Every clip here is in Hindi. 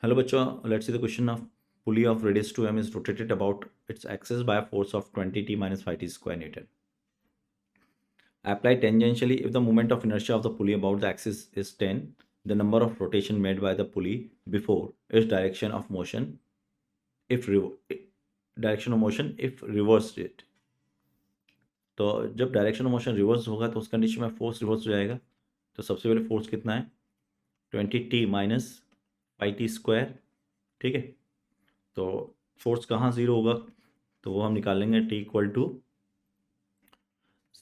Hello bachcho, let's see the question of pulley of radius 2m is rotated about its axis by a force of 20t minus 5t square Newton. Apply tangentially if the moment of inertia of the pulley about the axis is 10, the number of rotation made by the pulley before its direction of motion if reversed it. तो जब डायरेक्शन ऑफ मोशन रिवर्स होगा तो उस कंडीशन में फोर्स रिवर्स हो जाएगा. तो सबसे पहले फोर्स कितना है 20t माइनस 5t स्क्वायर. ठीक है, तो फोर्स कहाँ ज़ीरो होगा तो वो हम निकाल लेंगे t इक्वल टू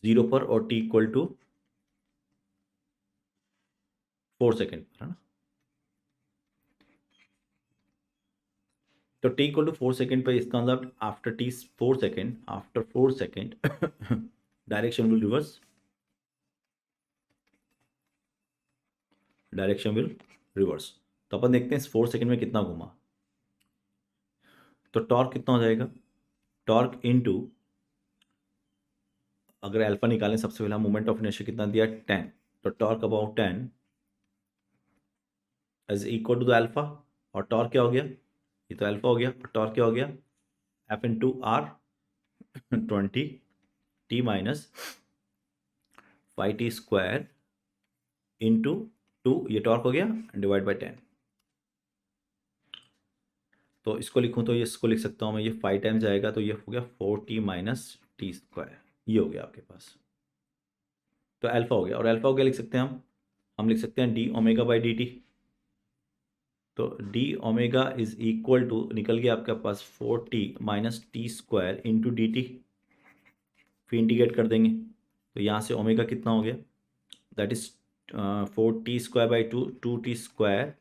0 पर और t इक्वल टू 4 सेकेंड पर, है ना. तो t इक्वल टू 4 सेकेंड पर इसका मतलब after 4 second direction will reverse. तो अपन देखते हैं इस 4 सेकेंड में कितना घूमा. तो टॉर्क कितना हो जाएगा, टॉर्क इनटू अगर अल्फा निकालें सबसे पहला मोमेंट ऑफ इनर्शिया कितना दिया 10, तो torque about 10 is equal to the alpha. और टॉर्क क्या हो गया, ये तो अल्फा हो गया, और टॉर्क क्या हो गया F into r 20t minus 5t square into 2, ये टॉर्क हो गया डिवाइड बाई 10. तो इसको लिखूँ तो ये इसको लिख सकता हूँ मैं, ये 5 टाइम्स जाएगा तो ये हो गया 4t माइनस टी स्क्वायर. ये हो गया आपके पास. तो अल्फा हो गया, और अल्फा को क्या लिख सकते हैं हम लिख सकते हैं D omega by D T. तो D omega is equal to निकल गया आपके पास 4t minus T square into D T. फिर इंटीग्रेट कर देंगे तो यहाँ से ओमेगा कितना हो गया, that is 4t square by 2t square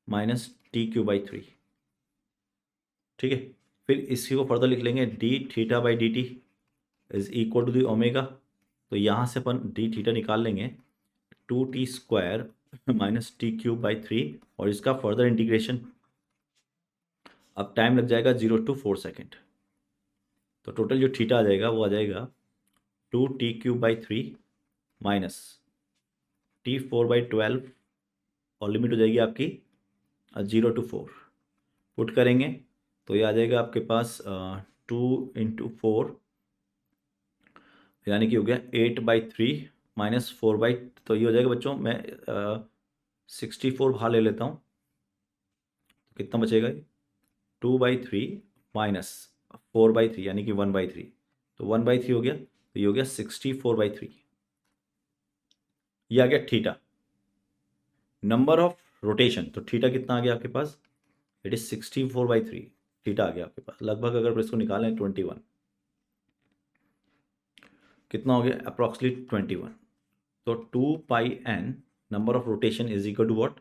minus T cube by 3. ठीक है, फिर इसी को फर्दर लिख लेंगे D theta by D T is equal to D omega. तो यहाँ से अपन डी थीटा निकाल लेंगे 2t square minus T cube by 3 और इसका फर्दर इंटीग्रेशन. अब टाइम लग जाएगा 0 to 4 सेकेंड. तो टोटल जो थीटा आ जाएगा वो आ जाएगा 2t cube by 3 minus t4/12 और लिमिट हो जाएगी आपकी 0 to 4. पुट करेंगे तो ये आ जाएगा आपके पास 2 into 4 यानी कि हो गया 8/3 माइनस 4/, तो ये हो जाएगा बच्चों मैं 64 बाहर ले लेता हूँ तो कितना बचेगा 2/3 माइनस 4/3 यानी कि 1/3. तो 1/3 हो गया, तो ये हो गया 64/3. ये आ गया थीटा. नंबर ऑफ रोटेशन, तो थीटा कितना आ गया आपके पास, इट इज 64/3 थीटा आ गया आपके पास. लगभग अगर इसको निकालें 21 कितना हो गया अप्रॉक्सीमेटली 21. तो 2πn number of rotation is equal to what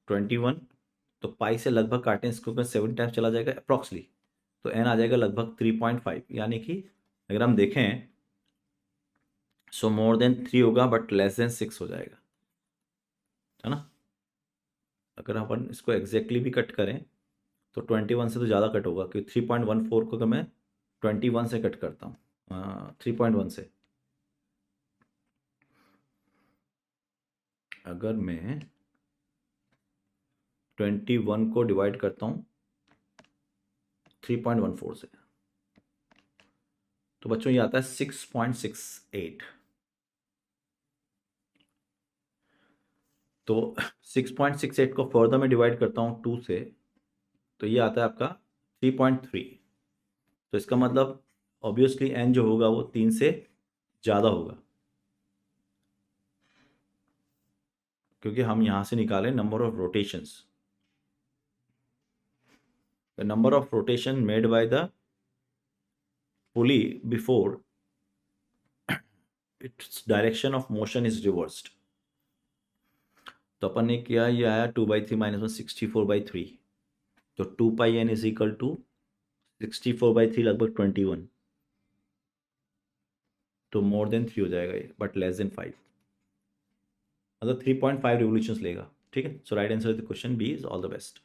21. तो पाई से लगभग काटें इसको 7 टाइम्स चला जाएगा अप्रॉक्सली, तो एन आ जाएगा लगभग 3.5. यानी कि अगर हम देखें सो मोर देन 3 होगा बट लेस देन 6 हो जाएगा, है ना. अगर अपन इसको एग्जैक्टली भी कट करें तो 21 से तो ज़्यादा कट होगा, क्योंकि 3.14 को अगर मैं 21 से कट करता हूँ 3.1 से, अगर मैं 21 को डिवाइड करता हूँ 3.14 से तो बच्चों ये आता है 6.68. तो 6.68 को फर्दर में डिवाइड करता हूँ 2 से तो ये आता है आपका 3.3. तो इसका मतलब ऑब्वियसली एन जो होगा वो 3 से ज़्यादा होगा, क्योंकि हम यहाँ से निकालें number of rotations. The number of rotation made by the pulley before its direction of motion is reversed. तो अपन ने किया ये आया 2/3 माइनस 1 64/3. तो 2πn इज इक्वल टू 64/3 लगभग 21. तो मोर देन 3 हो जाएगा ये बट लेस देन 5, मतलब 3.5 रिवोल्यूशंस लेगा. ठीक है, so right answer the question B is all the best.